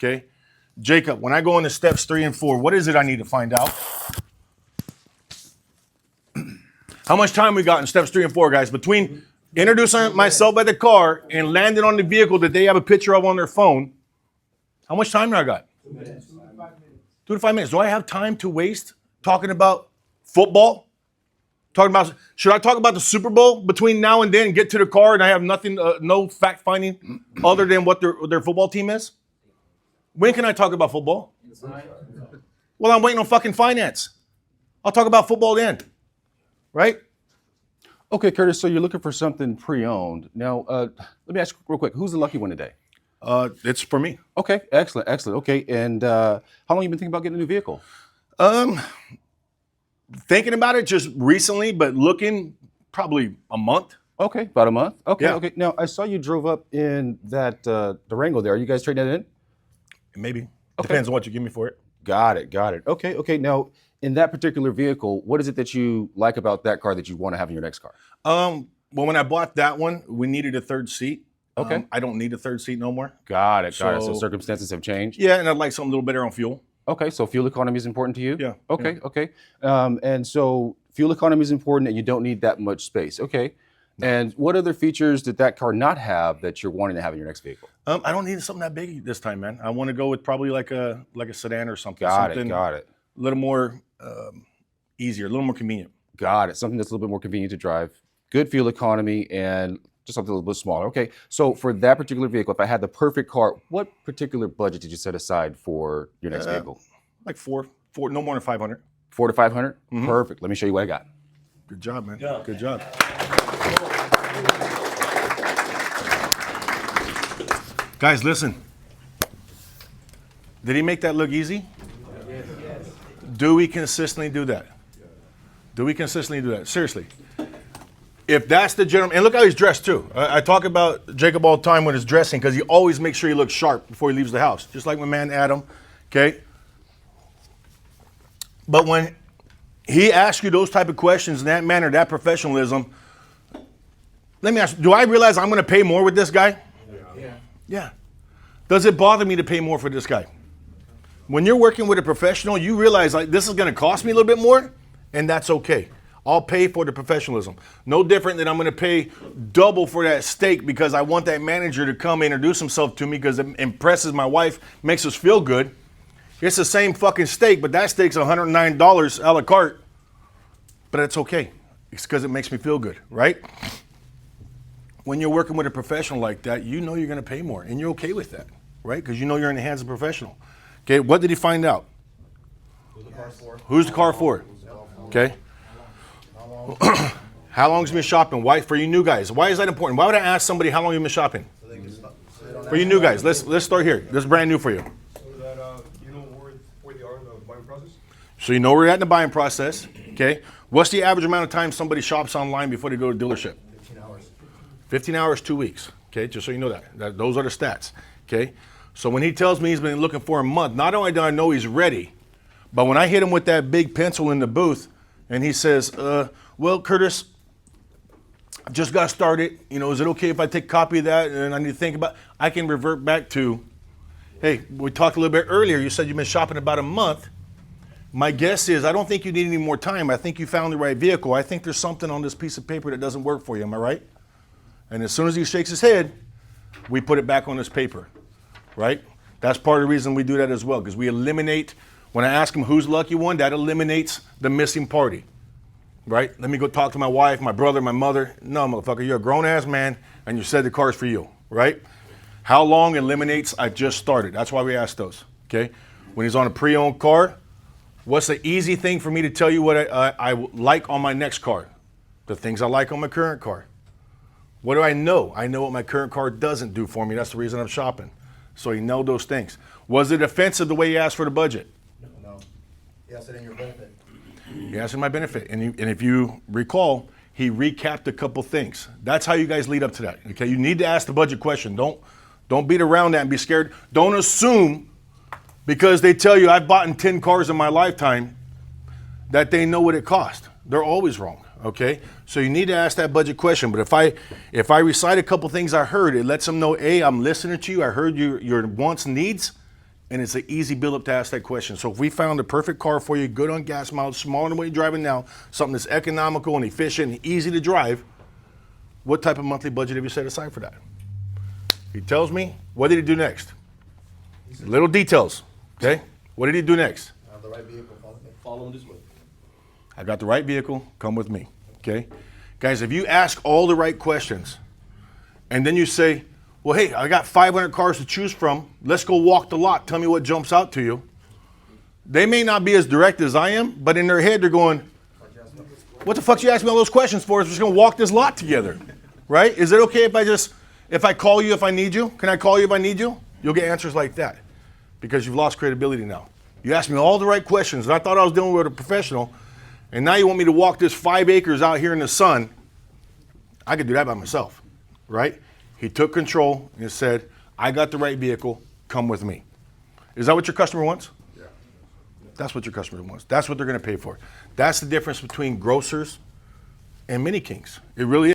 okay? Jacob, when I go into steps 3 and 4, what is it I need to find out? How much time we got in steps 3 and 4, guys? Between introducing myself by the car and landing on the vehicle that they have a picture of on their phone, how much time do I got? 2 minutes. 2 to 5 minutes. Do I have time to waste talking about football? Should I talk about the Super Bowl between now and then and get to the car and I have nothing, no fact finding other than what their football team is? When can I talk about football? Well, I'm waiting on fucking finance. I'll talk about football then, right? Okay, Curtis, so you're looking for something pre-owned. Now, let me ask you real quick, who's the lucky one today? It's for me. Okay, excellent. Okay, and how long you been thinking about getting a new vehicle? Thinking about it just recently, but looking probably a month. Okay, about a month. Okay, Yeah. okay. Now, I saw you drove up in that Durango there. Are you guys trading that in? Maybe. Okay. Depends on what you give me for it. Got it. Okay. Now, in that particular vehicle, what is it that you like about that car that you want to have in your next car? Well, when I bought that one, we needed a third seat. Okay. I don't need a third seat no more. Got it. So So- circumstances have changed? Yeah, and I'd like something a little better on fuel. Okay, so fuel economy is important to you? Yeah. Okay. And so fuel economy is important and you don't need that much space. Okay. And what other features did that car not have that you're wanting to have in your next vehicle? I don't need something that big this time, man. I want to go with probably like a sedan or something. Got something it. A little more easier, a little more convenient. Got it. Something that's a little bit more convenient to drive, good fuel economy, and just something a little bit smaller. Okay. So for that particular vehicle, if I had the perfect car, what particular budget did you set aside for your next vehicle? Like four, no more than 500. 400 to 500? Perfect. Let me show you what I got. Good job, man. Yeah. Good job. Guys, listen. Did he make that look easy? Yes. Do we consistently do that? Do we consistently do that? Seriously. If that's the gentleman, and look how he's dressed too. I talk about Jacob all the time when he's dressing because he always makes sure he looks sharp before he leaves the house, just like my man Adam, okay? But when he asks you those type of questions in that manner, that professionalism, let me ask you, do I realize I'm going to pay more with this guy? Yeah. Does it bother me to pay more for this guy? When you're working with a professional, you realize like this is going to cost me a little bit more, and that's okay. I'll pay for the professionalism. No different than I'm going to pay double for that steak because I want that manager to come introduce himself to me because it impresses my wife, makes us feel good. It's the same fucking steak, but that steak's $109 a la carte. But it's okay. It's because it makes me feel good, right? When you're working with a professional like that, you know you're going to pay more, and you're okay with that, right? Because you know you're in the hands of a professional. Okay, what did he find out? Who's the car for? Okay. How long has he been shopping? Why, for you new guys, why is that important? Why would I ask somebody how long you've been shopping? For you new guys, let's start here. This is brand new for you. So that you know where they are in the buying process? So you know where you're at in the buying process, okay? What's the average amount of time somebody shops online before they go to the dealership? 15 hours. 15 hours, 2 weeks, okay? Just so you know that. Those are the stats, okay? So when he tells me he's been looking for a month, not only do I know he's ready, but when I hit him with that big pencil in the booth and he says, well, Curtis, I just got started. You know, is it okay if I take a copy of that and I need to think about, I can revert back to, hey, we talked a little bit earlier. You said you've been shopping about a month. My guess is I don't think you need any more time. I think you found the right vehicle. I think there's something on this piece of paper that doesn't work for you. Am I right? And as soon as he shakes his head, we put it back on this paper, right? That's part of the reason we do that as well, because we eliminate, when I ask him who's the lucky one, that eliminates the missing party, right? Let me go talk to my wife, my brother, my mother. No, motherfucker, you're a grown-ass man, and you said the car's for you, right? How long eliminates I just started. That's why we ask those, okay? When he's on a pre-owned car, what's the easy thing for me to tell you what I like on my next car? The things I like on my current car. What do I know? I know what my current car doesn't do for me. That's the reason I'm shopping. So you know those things. Was it offensive the way you asked for the budget? No. Yes, it in your benefit. You asked in my benefit. And if you recall, he recapped a couple things. That's how you guys lead up to that. Okay, you need to ask the budget question. Don't beat around that and be scared. Don't assume because they tell you I've bought in 10 cars in my lifetime that they know what it cost. They're always wrong. Okay, so you need to ask that budget question. But if I recite a couple things I heard, it lets them know, A, I'm listening to you. I heard your wants, needs. and it's an easy build-up to ask that question. So if we found the perfect car for you, good on gas mileage, smaller than what you're driving now, something that's economical and efficient and easy to drive, what type of monthly budget have you set aside for that? He tells me, what did he do next? Little details, okay? What did he do next? I have the right vehicle, follow him this way. I got the right vehicle, come with me, okay? Guys, if you ask all the right questions and then you say, well, hey, I got 500 cars to choose from, let's go walk the lot, tell me what jumps out to you. They may not be as direct as I am, but in their head they're going, what the fuck you ask me all those questions for? We're just gonna walk this lot together, right? Is it okay if I call you if I need you? Can I call you if I need you? You'll get answers like that because you've lost credibility now. You asked me all the right questions and I thought I was dealing with a professional, and now you want me to walk this 5 acres out here in the sun. I could do that by myself, right? He took control and said, I got the right vehicle, come with me. Is that what your customer wants? Yeah. That's what your customer wants. That's what they're gonna pay for. That's the difference between grocers and mini kings. It really is.